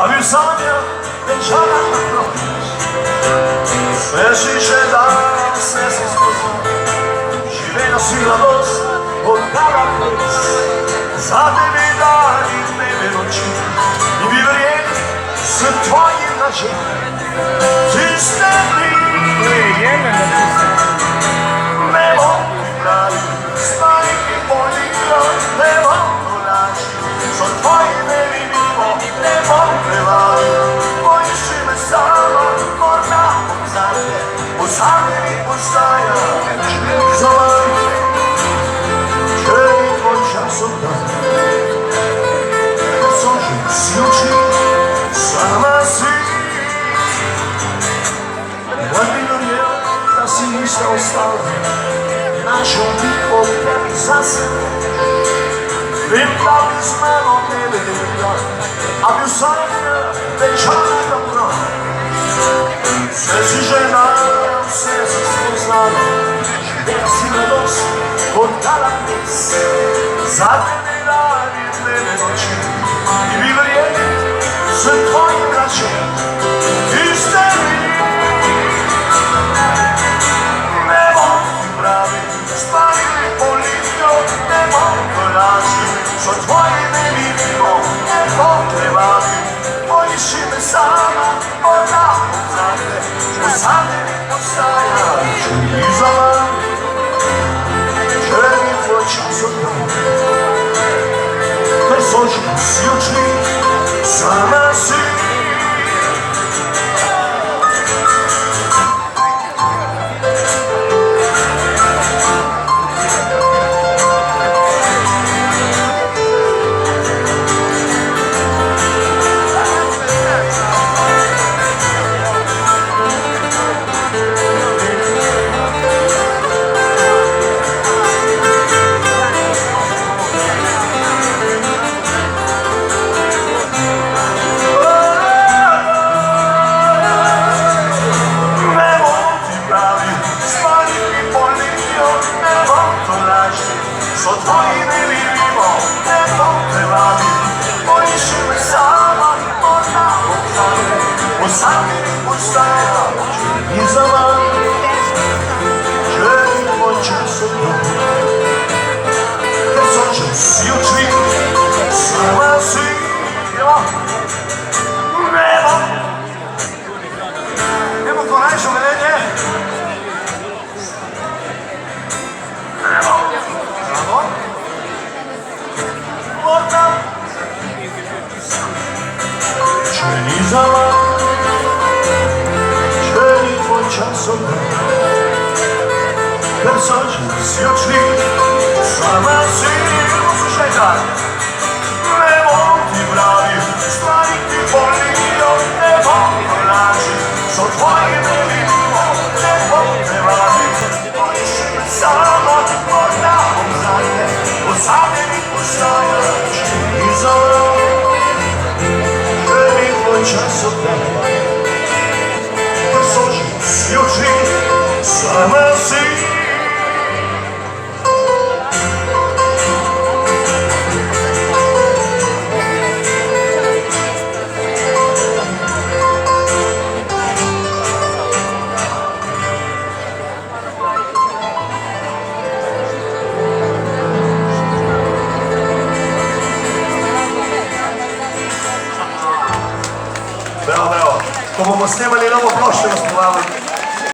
a bil sanja večera na noč. Sve si že dan, sve si spoznal, živela si mladost, oddala ples, za tebi dan in dneve noči, in bi verjeli s tvojim načinom, tiste dni. Ne bom ti pravil stvari, ki bolijo, ne bom tolačil, so tvoji nevidimo, ne bom prevajal. Poišči me sama, morda bom zate, pozadnje mi postaja, za vami, če ni tvoj čas oddan. Ker so že vsi oči, sama si. Rad bi verjel, da si nista ostala, našel bi ob tebi zase. Vem, da bi z mano ne vedela, a bil sanja večera na noč. Vse si želala, vse si spoznala, živela si mladost, oddala ples, za tebi dan in dneve noči, in bi verjeli s tvojim načinom, tiste dni. Ne bom ti pravil stvari, ki bolijo, ne bom tolačil, so tvoji nevidimo, ne bom prevadil. Poišči me sama, morda bom zate, pozadnje mi postaja, če ni za vami, če ni tvoj čas oddan. Ker so že vsi odšli, sama si. So tvoji nevidimo, ne bom prevadil. Poišči me sama, morda bom zate, pozadnje mi postaja, če ni za vami, če ni tvoj čas oddan. Ker so že vsi odšli, sama si. Nemo korajšo vedenje. Če ni za vami, če ni tvoj čas oddan. Ker so že vsi odšli, sama si. Poslušaj dalje. Ne bom ti pravil stvari, ki bolijo, ne bom tolačil, so tvoji nevidimo, ne bom prevadil. Poišči me sama, morda bom zate, pozadnje mi postaja, če ni za vami, če ni tvoj čas oddan. Ker so že vsi odšli, sama si. Bravo, bravo. Ko bomo snemali novo ploščo, vas povabim.